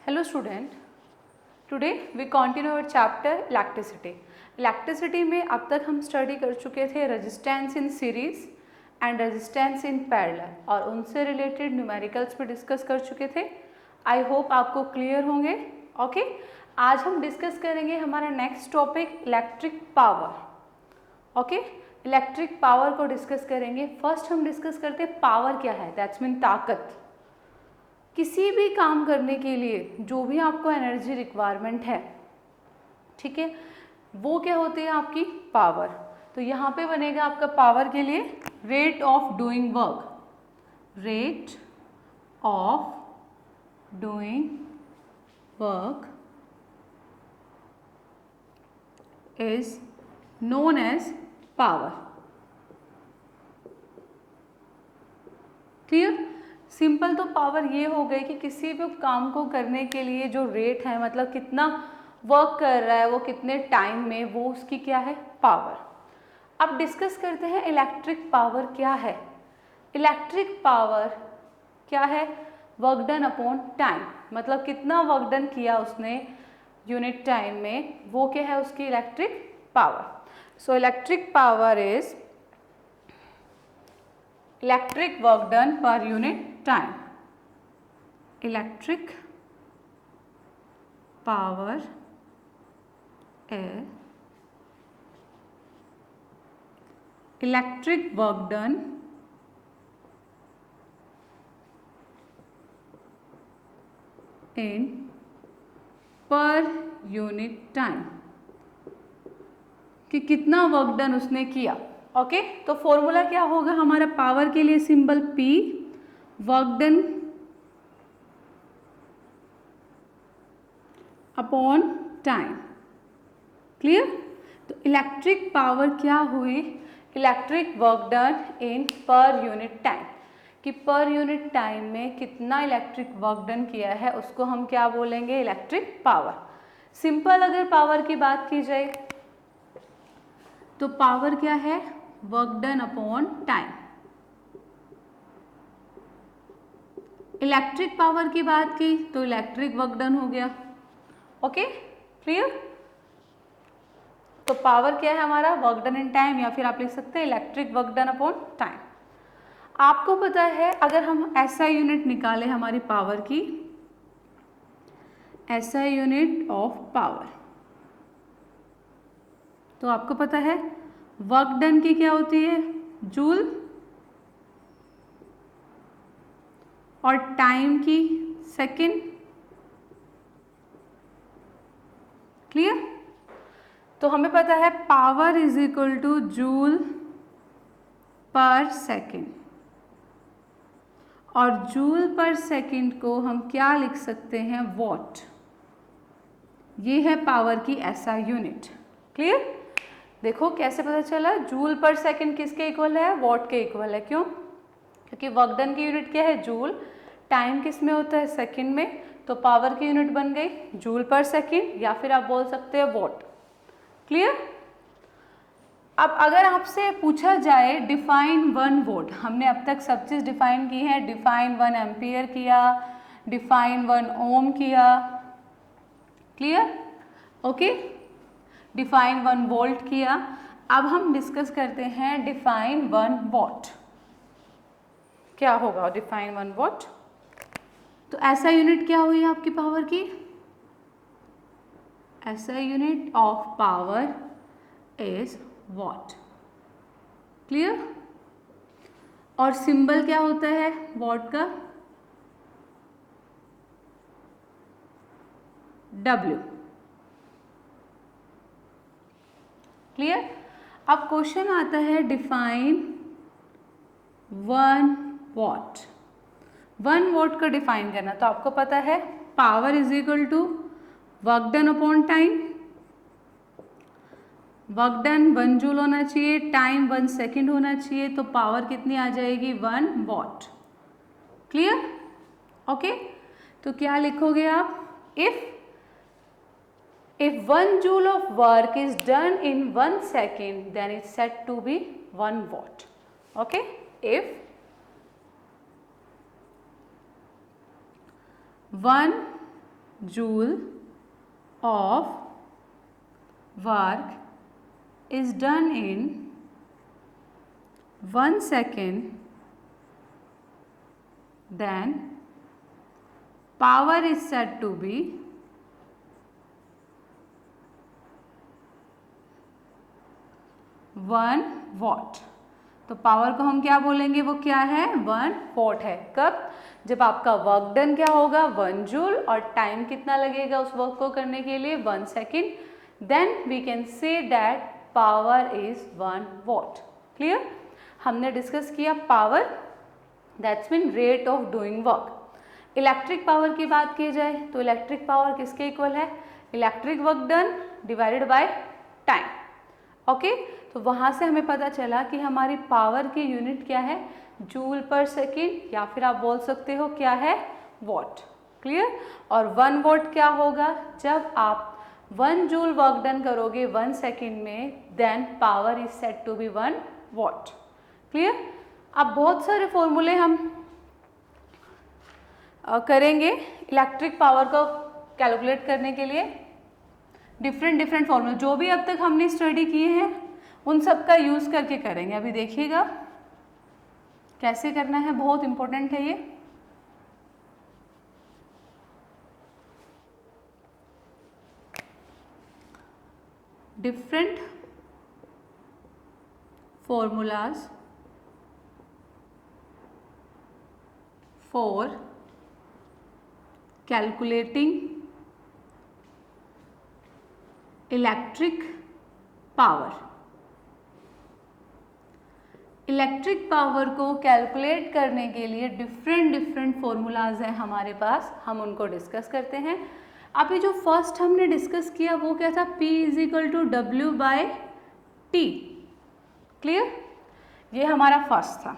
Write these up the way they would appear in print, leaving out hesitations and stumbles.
Hello student, today we continue our chapter electricity. Electricity में अब तक हम स्टडी कर चुके थे resistance in series and resistance in parallel और उनसे रिलेटेड न्यूमेरिकल्स पे डिस्कस कर चुके थे। आई होप आपको क्लियर होंगे। ओके, आज हम डिस्कस करेंगे हमारा next topic electric power. Okay, electric power को डिस्कस करेंगे। फर्स्ट हम डिस्कस करते हैं पावर क्या है, दैट्स मीन ताकत। किसी भी काम करने के लिए जो भी आपको एनर्जी रिक्वायरमेंट है, ठीक है, वो क्या होती है आपकी पावर। तो यहाँ पे बनेगा आपका पावर के लिए rate of doing work, rate of doing work is known as power. Clear? Simple तो पावर ये हो गई कि किसी भी काम को करने के लिए जो रेट है, मतलब कितना वर्क कर रहा है वो कितने टाइम में, वो उसकी क्या है पावर। अब डिस्कस करते हैं इलेक्ट्रिक पावर क्या है। इलेक्ट्रिक पावर क्या है? वर्क डन अपॉन टाइम, मतलब कितना वर्क डन किया उसने यूनिट टाइम में, वो क्या है उसकी electric power. So electric power is electric work done per unit time. Electric power is electric work done in per unit time, कि कितना वर्क डन उसने किया। ओके, तो फॉर्मूला क्या होगा हमारा पावर के लिए? Symbol P, work done upon time. Clear? तो इलेक्ट्रिक पावर क्या हुई? Electric work done in per unit time, कि पर यूनिट टाइम में कितना इलेक्ट्रिक वर्क डन किया है उसको हम क्या बोलेंगे? Electric power. सिंपल अगर पावर की बात की जाए तो पावर क्या है? Work done upon time. Electric power की बात की तो इलेक्ट्रिक वर्क डन हो गया। Okay, clear? तो पावर क्या है हमारा? वर्क डन इन टाइम, या फिर आप लिख सकते हैं electric work done upon time. आपको पता है अगर हम एसआई यूनिट निकालें हमारी पावर की, एसआई यूनिट ऑफ पावर, तो आपको पता है वर्क डन की क्या होती है? जूल, और टाइम की सेकेंड। क्लियर? तो हमें पता है power is equal two joule पर सेकेंड, और जूल पर सेकेंड को हम क्या लिख सकते हैं? वॉट। ये है पावर की एसआई यूनिट। क्लियर? देखो कैसे पता चला? जूल पर सेकेंड किसके इक्वल है? वॉट के इक्वल है। क्यों? क्योंकि वर्क डन की यूनिट क्या है? जूल। टाइम किस में होता है? सेकेंड में। तो पावर की यूनिट बन गई जूल पर सेकेंड, या फिर आप बोल सकते हैं वॉट। क्लियर? अब अगर आपसे पूछा जाए डिफाइन 1 वोल्ट, हमने अब तक सब चीज़ डिफाइन की है। डिफाइन 1 एम्पियर किया, डिफाइन 1 ओम किया। क्लियर? ओके, डिफाइन 1 वोल्ट किया। अब हम डिस्कस करते हैं डिफाइन 1 वॉट। क्या होगा डिफाइन 1 वॉट? तो ऐसा यूनिट क्या हुई आपकी पावर की? ऐसा unit of power is what. Clear? और सिंबल क्या होता है वॉट का? W। क्लियर? अब क्वेश्चन आता है डिफाइन 1 वॉट। 1 वॉट का डिफाइन करना, तो आपको पता है power is equal to work done upon time. Work done 1 joule होना चाहिए, टाइम 1 सेकेंड होना चाहिए, तो पावर कितनी आ जाएगी? 1 वॉट। क्लियर? ओके, तो क्या लिखोगे आप? If 1 joule of work is done in 1 second, then it's said to be 1 watt. Okay? If 1 joule of work is done in 1 second, then power is said to be 1 watt। तो power को हम क्या बोलेंगे, वो क्या है, 1 what है। कब, जब आपका वर्क डन क्या होगा, 1 जूल, और टाइम कितना लगेगा उस वर्क को करने के लिए, 1 second, then we can say that power is 1 watt. Clear. हमने डिस्कस किया power, that's mean rate of doing work. Electric power की बात की जाए तो इलेक्ट्रिक पावर किसके इक्वल है, electric work done divided by time. Okay, तो वहाँ से हमें पता चला कि हमारी पावर की यूनिट क्या है, जूल पर सेकेंड, या फिर आप बोल सकते हो क्या है, वॉट। क्लियर। और 1 वॉट क्या होगा, जब आप 1 जूल वर्क डन करोगे 1 सेकेंड में, then power is said to be 1 watt. Clear. अब बहुत सारे फॉर्मूले हम करेंगे इलेक्ट्रिक पावर को कैलकुलेट करने के लिए। डिफरेंट फॉर्मूले जो भी अब तक हमने स्टडी किए हैं उन सब का यूज़ करके करेंगे। अभी देखिएगा कैसे करना है, बहुत इंपॉर्टेंट है ये। Different formulas for calculating electric power। Electric power को कैलकुलेट करने के लिए डिफरेंट फॉर्मूलाज हैं हमारे पास, हम उनको डिस्कस करते हैं। अभी जो फर्स्ट हमने डिस्कस किया वो क्या था, P is equal to W by T. Clear, ये हमारा फर्स्ट था।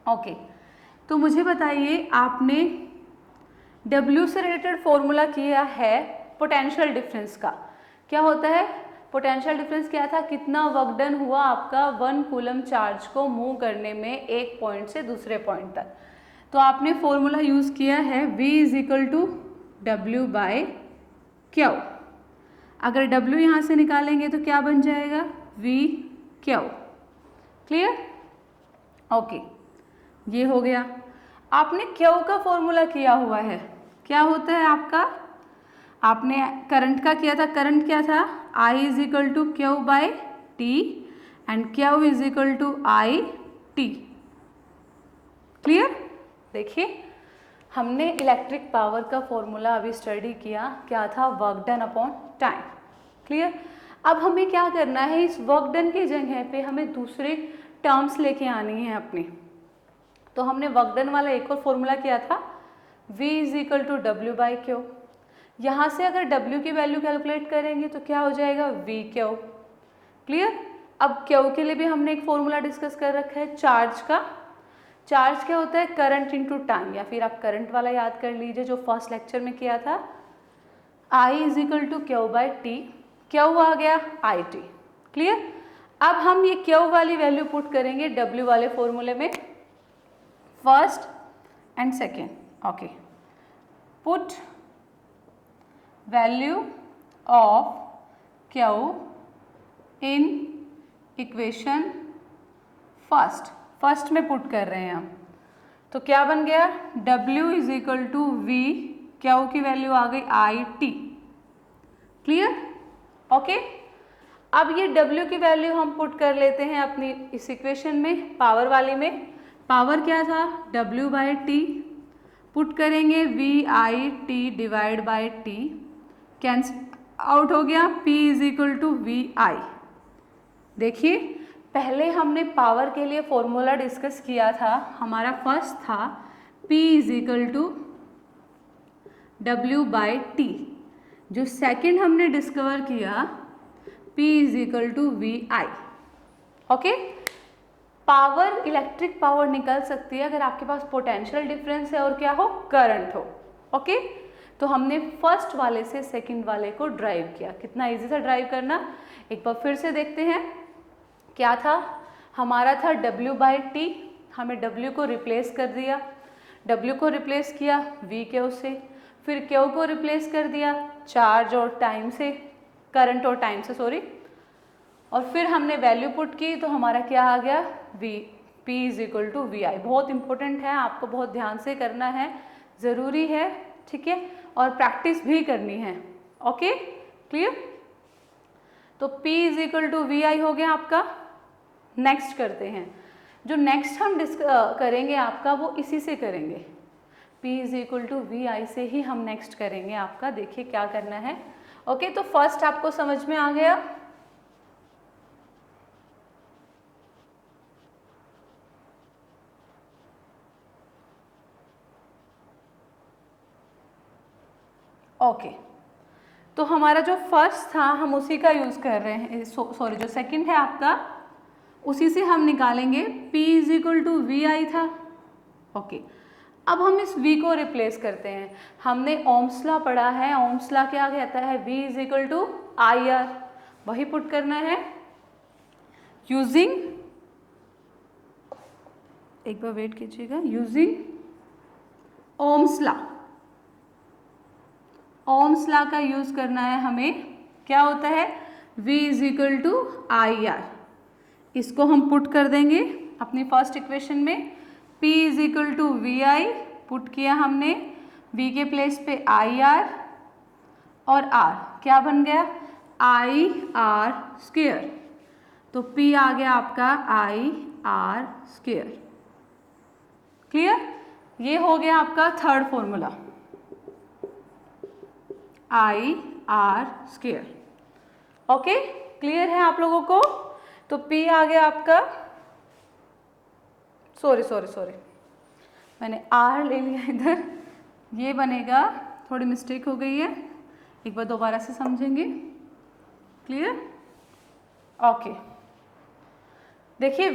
ओके, तो मुझे बताइए आपने W से रिलेटेड फॉर्मूला किया है पोटेंशियल डिफरेंस का। क्या होता है पोटेंशियल डिफरेंस, क्या था, कितना वर्क डन हुआ आपका 1 कूलम चार्ज को मूव करने में एक पॉइंट से दूसरे पॉइंट तक। तो आपने फॉर्मूला यूज़ किया है V is equal to W by Q. अगर W यहाँ से निकालेंगे तो क्या बन जाएगा, V क्यू। क्लियर। ओके, ये हो गया। आपने क्यू का फॉर्मूला किया हुआ है, क्या होता है आपका, आपने करंट का किया था, करंट क्या था, I is equal to Q by T and Q is equal to I T. Clear. देखिए हमने इलेक्ट्रिक पावर का फॉर्मूला अभी स्टडी किया, क्या था, work done upon time. Clear. अब हमें क्या करना है, इस वर्क डन की जगह पे हमें दूसरे टर्म्स लेके आनी है अपनी। तो हमने वर्क डन वाला एक और फॉर्मूला किया था, V is equal to W by Q. यहाँ से अगर W की वैल्यू कैलकुलेट करेंगे तो क्या हो जाएगा, V क्यू। क्लियर। अब क्यू के लिए भी हमने एक फॉर्मूला डिस्कस कर रखा है चार्ज का। चार्ज क्या होता है, करंट इनटू टाइम, या फिर आप करंट वाला याद कर लीजिए जो फर्स्ट लेक्चर में किया था। I is equal to Q by T, Q आ गया आई टी। क्लियर। अब हम ये क्यू वाली वैल्यू पुट करेंगे W वाले फॉर्मूले में, first and second. Okay, put value of Q in equation first में पुट कर रहे हैं हम, तो क्या बन गया, W is equal to V, Q की वैल्यू आ गई आई टी। क्लियर। ओके, अब ये W की वैल्यू हम पुट कर लेते हैं अपनी इस इक्वेशन में, पावर वाली में। पावर क्या था, W बाई टी, पुट करेंगे V I T divide by T, cancel out हो गया, P is equal to V I. देखिए पहले हमने पावर के लिए फॉर्मूला डिस्कस किया था, हमारा फर्स्ट था P is equal to W by T. जो सेकंड हमने डिस्कवर किया P is equal to V I. Okay, power, electric power निकल सकती है अगर आपके पास पोटेंशियल डिफरेंस है और क्या हो, करंट हो। ओके, तो हमने फर्स्ट वाले से सेकंड वाले को ड्राइव किया। कितना इजी था ड्राइव करना, एक बार फिर से देखते हैं। क्या था हमारा, था W बाई टी, हमें W को रिप्लेस कर दिया, W को रिप्लेस किया V के उससे, फिर क्यू को रिप्लेस कर दिया चार्ज और टाइम से, करंट और टाइम से सॉरी, और फिर हमने वैल्यू पुट की तो हमारा क्या आ गया V, P is equal to V I. बहुत इंपॉर्टेंट है, आपको बहुत ध्यान से करना है, ज़रूरी है, ठीक है, और प्रैक्टिस भी करनी है। Okay clear. तो P is equal to V I हो गया आपका। नेक्स्ट करते हैं, जो नेक्स्ट हम करेंगे आपका वो इसी से करेंगे, P is equal to V I से ही हम नेक्स्ट करेंगे आपका। देखिए क्या करना है। ओके तो फर्स्ट आपको समझ में आ गया। ओके तो हमारा जो फर्स्ट था हम उसी का यूज़ कर रहे हैं, सॉरी जो सेकंड है आपका उसी से हम निकालेंगे। P is equal to V I था। ओके अब हम इस V को रिप्लेस करते हैं। हमने ओम्स लॉ पढ़ा है, ओम्स लॉ क्या कहता है, V is equal to I R, वही पुट करना है यूजिंग, एक बार वेट कीजिएगा, using Ohm's law. Ohm's law का यूज करना है हमें। क्या होता है V is equal to I R, इसको हम पुट कर देंगे अपनी फर्स्ट इक्वेशन में। P is equal to V I put किया हमने, V के प्लेस पे आई आर और R क्या बन गया आई आर स्क्वायर। तो P आ गया आपका आई आर स्क्वायर। क्लियर, ये हो गया आपका third formula I R square. Okay clear है आप लोगों को। तो P आ गया आपका, सॉरी मैंने R ले लिया इधर, ये बनेगा, थोड़ी मिस्टेक हो गई है, एक बार दोबारा से समझेंगे। क्लियर ओके देखिए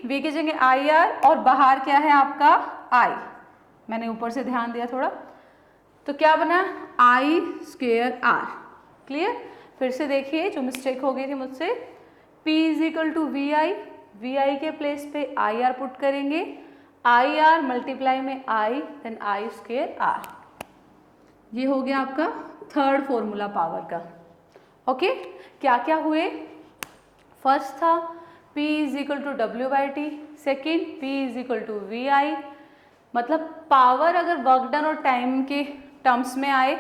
V की जगह आई आर और बाहर क्या है आपका I, मैंने ऊपर से ध्यान दिया थोड़ा, तो क्या बना आई स्क्वायर आर। क्लियर, फिर से देखिए जो मिस्टेक हो गई थी मुझसे, P is equal to V I, V I के प्लेस पे आई आर पुट करेंगे, आई आर मल्टीप्लाई में I then I square R. ये हो गया आपका थर्ड फॉर्मूला पावर का। ओके क्या क्या हुए, फर्स्ट था P is equal to W by T, second P is equal to V I, मतलब पावर अगर वर्क डन और टाइम के टर्म्स में आए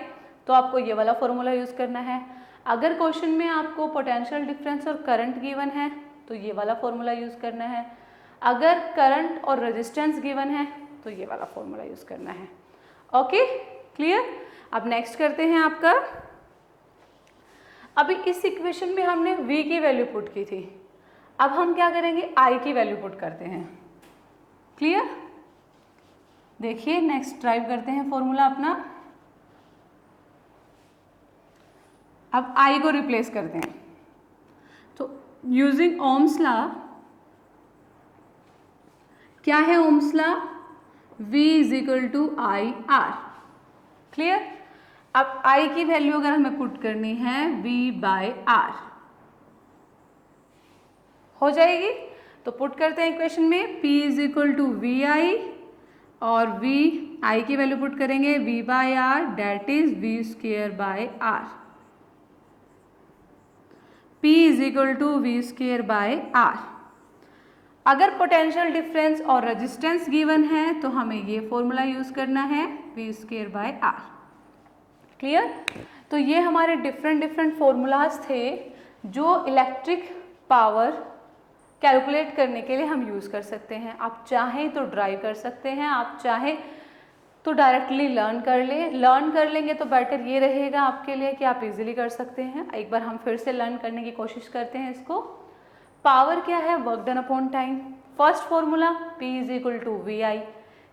तो आपको ये वाला फॉर्मूला यूज़ करना है। अगर क्वेश्चन में आपको पोटेंशियल डिफरेंस और करंट गिवन है तो ये वाला फॉर्मूला यूज़ करना है। अगर करंट और रेजिस्टेंस गिवन है तो ये वाला फॉर्मूला यूज़ करना है। Okay clear. अब नेक्स्ट करते हैं आपका, अभी इस इक्वेशन में हमने V की वैल्यू पुट की थी, अब हम क्या करेंगे I की वैल्यू पुट करते हैं। क्लियर, देखिए नेक्स्ट ड्राइव करते हैं फॉर्मूला अपना। अब I को रिप्लेस करते हैं, तो यूजिंग ओम्स लॉ, क्या है Ohm's law, V is equal to I R. Clear, अब I की वैल्यू अगर हमें पुट करनी है V बाय आर हो जाएगी, तो पुट करते हैं इक्वेशन में, P is equal to V I और V I की वैल्यू पुट करेंगे V by R, that is V square by R. P is equal to V square by R. अगर पोटेंशियल डिफरेंस और resistance given है तो हमें ये formula use करना है V square by R. Clear, तो ये हमारे डिफरेंट फॉर्मूलाज थे जो इलेक्ट्रिक पावर कैलकुलेट करने के लिए हम यूज़ कर सकते हैं। आप चाहें तो ड्राइव कर सकते हैं, आप चाहें तो डायरेक्टली लर्न कर लेंगे तो बेटर ये रहेगा आपके लिए कि आप इजीली कर सकते हैं। एक बार हम फिर से लर्न करने की कोशिश करते हैं इसको। पावर क्या है, work done upon time. First formula P is equal to V I,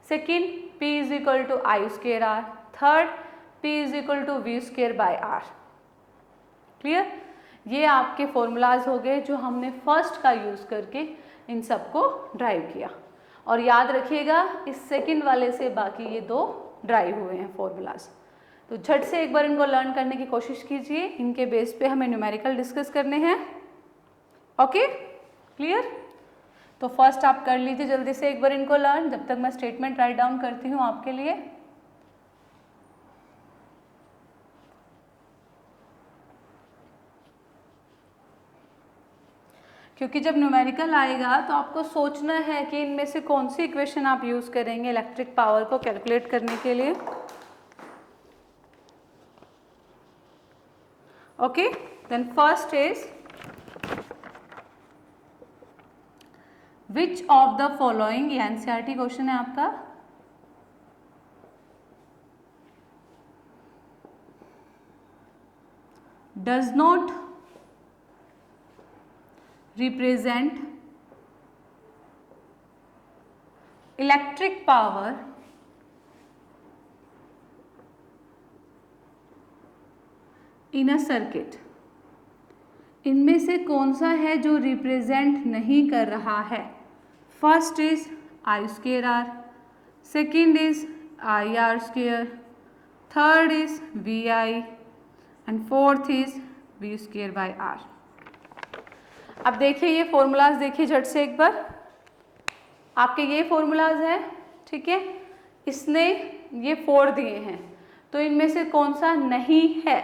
second P is equal to I square R, third P is equal to V square by R. Clear, ये आपके formulas हो गए जो हमने first का use करके इन सबको drive किया। और याद रखिएगा इस सेकंड वाले से बाकी ये दो ड्राइव हुए हैं फॉर्मूलाज। तो झट से एक बार इनको लर्न करने की कोशिश कीजिए, इनके बेस पे हमें न्यूमेरिकल डिस्कस करने हैं। ओके क्लियर, तो फर्स्ट आप कर लीजिए जल्दी से एक बार इनको लर्न, जब तक मैं स्टेटमेंट राइट डाउन करती हूँ आपके लिए। क्योंकि जब न्यूमेरिकल आएगा तो आपको सोचना है कि इनमें से कौन सी इक्वेशन आप यूज़ करेंगे इलेक्ट्रिक पावर को कैलकुलेट करने के लिए। Okay, then first is which of the following, ये एनसीईआरटी क्वेश्चन है आपका, does not represent electric power in a circuit। इनमें से कौन सा है जो रिप्रेजेंट नहीं कर रहा है? First is I square R, second is I R square, third is V I and fourth is V square by R. अब देखिए ये फॉर्मूलाज देखिए झट से एक बार, आपके ये फॉर्मूलाज हैं, ठीक है, इसने ये 4 दिए हैं, तो इनमें से कौन सा नहीं है?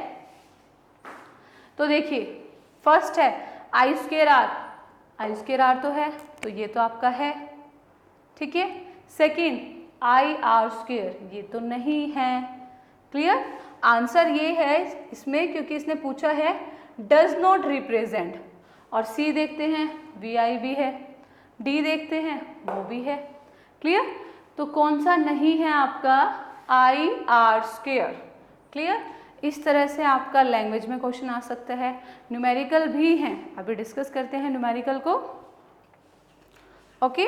तो देखिए फर्स्ट है आई square are, I square are तो है, तो ये तो आपका है, ठीक है। सेकेंड आई आर स्क्वेयर, ये तो नहीं है। क्लियर? आंसर ये है इसमें, क्योंकि इसने पूछा है डज नॉट रिप्रेजेंट, और सी देखते हैं वी आई भी है, डी देखते हैं वो भी है। क्लियर? तो कौन सा नहीं है आपका? आई आर स्क्वेयर। क्लियर? इस तरह से आपका लैंग्वेज में क्वेश्चन आ सकता है, न्यूमेरिकल भी हैं, अभी डिस्कस करते हैं न्यूमेरिकल को। ओके,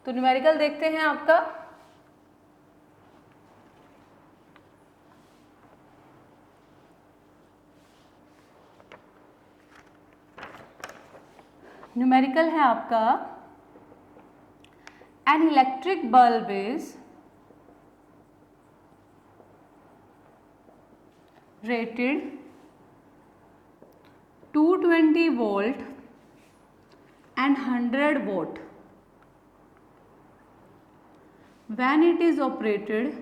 तो न्यूमेरिकल देखते हैं आपका। न्यूमेरिकल है आपका an electric bulb is rated 220 volt and 100 watt when it is operated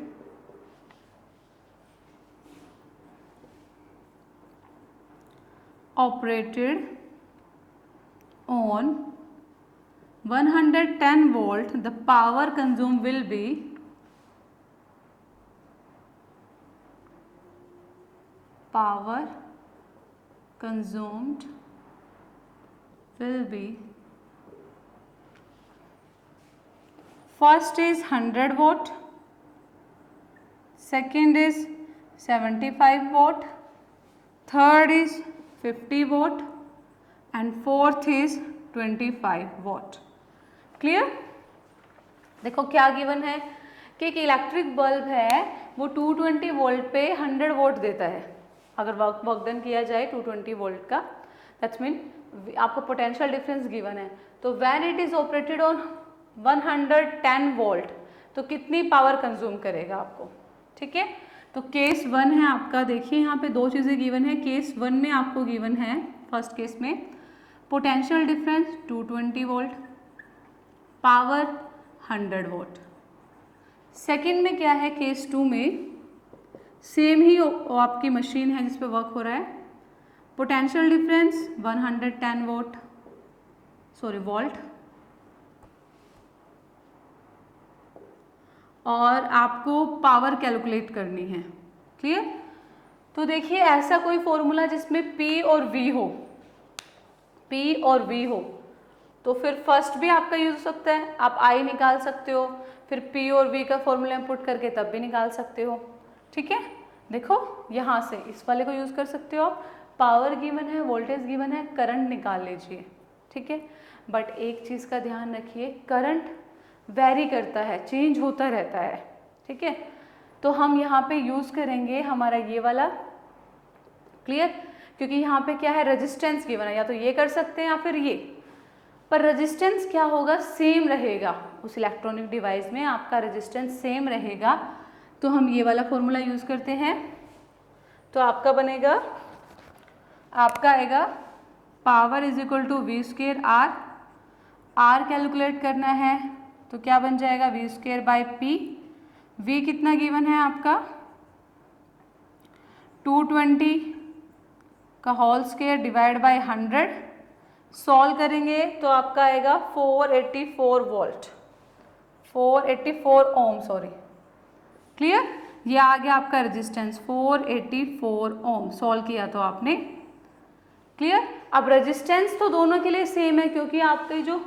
on 110 volt, the power consumed will be first is 100 watt, second is 75 watt, third is 50 watt and fourth is 25 watt। Clear? देखो क्या given है कि एक electric bulb है वो 220 volt पे 100 volt देता है। अगर वर्क डन किया जाए 220 वोल्ट का, दैट्स मीन आपको पोटेंशियल डिफरेंस गिवन है। तो when it is operated on 110 volt, तो कितनी पावर कंज्यूम करेगा आपको? ठीक है, तो केस 1 है आपका। देखिए यहाँ पे 2 चीज़ें गिवन है। केस 1 में आपको गिवन है, फर्स्ट केस में potential difference 220 volt, power 100 volt. Second में क्या है, केस 2 में सेम ही आपकी मशीन है जिस पे वर्क हो रहा है, पोटेंशियल डिफरेंस 110 वोल्ट और आपको पावर कैलकुलेट करनी है। क्लियर? तो देखिए ऐसा कोई फॉर्मूला जिसमें P और V हो, P और V हो, तो फिर फर्स्ट भी आपका यूज हो सकता है, आप I निकाल सकते हो, फिर P और V का फॉर्मूला पुट करके तब भी निकाल सकते हो। ठीक है, देखो यहाँ से इस वाले को यूज कर सकते हो आप, पावर गिवन है, वोल्टेज गिवन है, करंट निकाल लीजिए। ठीक है, बट एक चीज़ का ध्यान रखिए, करंट वेरी करता है, चेंज होता रहता है। ठीक है, तो हम यहाँ पे यूज करेंगे हमारा ये वाला। क्लियर? क्योंकि यहाँ पे क्या है, रेजिस्टेंस गिवन है, या तो ये कर सकते हैं या फिर ये, पर रेजिस्टेंस क्या होगा, सेम रहेगा। उस इलेक्ट्रॉनिक डिवाइस में आपका रेजिस्टेंस सेम रहेगा, तो हम ये वाला फॉर्मूला यूज करते हैं। तो आपका बनेगा, आपका आएगा power is equal to V square R, R calculate करना है तो क्या बन जाएगा, V square by P. V कितना गिवन है आपका 220, का whole square divide by 100, solve करेंगे तो आपका आएगा 484 वोल्ट, 484 ओम, सॉरी। क्लियर? ये आ गया आपका रेजिस्टेंस 484 ओम, सॉल्व किया तो आपने। क्लियर? अब रेजिस्टेंस तो दोनों के लिए सेम है क्योंकि आपके जो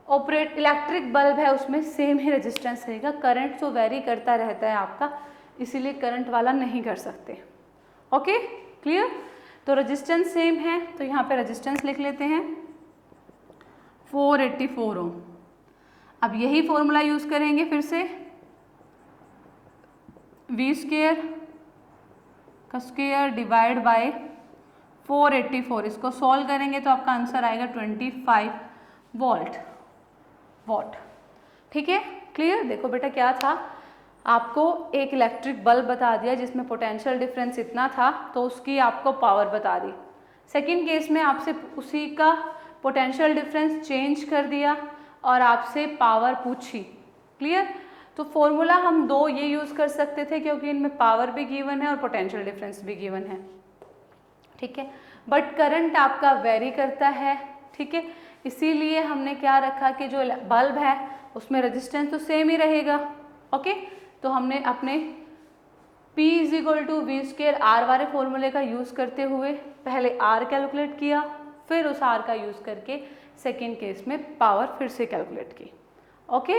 ऑपरेट इलेक्ट्रिक बल्ब है उसमें सेम ही रेजिस्टेंस रहेगा। करंट तो वेरी करता रहता है आपका, इसीलिए करंट वाला नहीं कर सकते। Okay, clear? तो रेजिस्टेंस सेम है तो यहाँ पे रेजिस्टेंस लिख लेते हैं 484 ओम। अब यही फॉर्मूला यूज करेंगे फिर से, वी स्क्वायर का स्क्वायर डिवाइड बाय 484, इसको सॉल्व करेंगे तो आपका आंसर आएगा 25 वॉट। ठीक है, क्लियर? देखो बेटा क्या था, आपको एक इलेक्ट्रिक बल्ब बता दिया जिसमें पोटेंशियल डिफरेंस इतना था तो उसकी आपको पावर बता दी। सेकंड केस में आपसे उसी का पोटेंशियल डिफरेंस चेंज कर दिया और आपसे पावर पूछी। क्लियर? तो फॉर्मूला हम दो ये यूज़ कर सकते थे क्योंकि इनमें पावर भी गिवन है और पोटेंशियल डिफरेंस भी गिवन है। ठीक है, बट करंट आपका वेरी करता है। ठीक है, इसीलिए हमने क्या रखा कि जो बल्ब है उसमें रेजिस्टेंस तो सेम ही रहेगा। ओके, तो हमने अपने P = V² R वाले फॉर्मूले का यूज़ करते हुए पहले R कैलकुलेट किया, फिर उस R का यूज़ करके सेकेंड केस में पावर फिर से कैलकुलेट की। Okay,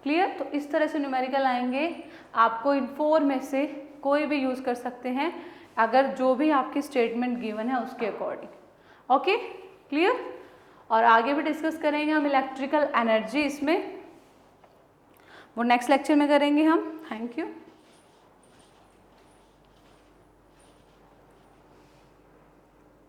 clear? तो इस तरह से न्यूमेरिकल आएंगे। आपको इन 4 में से कोई भी यूज़ कर सकते हैं अगर जो भी आपकी स्टेटमेंट गिवन है उसके अकॉर्डिंग। Okay, clear? और आगे भी डिस्कस करेंगे हम इलेक्ट्रिकल एनर्जी, इसमें वो नेक्स्ट लेक्चर में करेंगे हम। Thank you.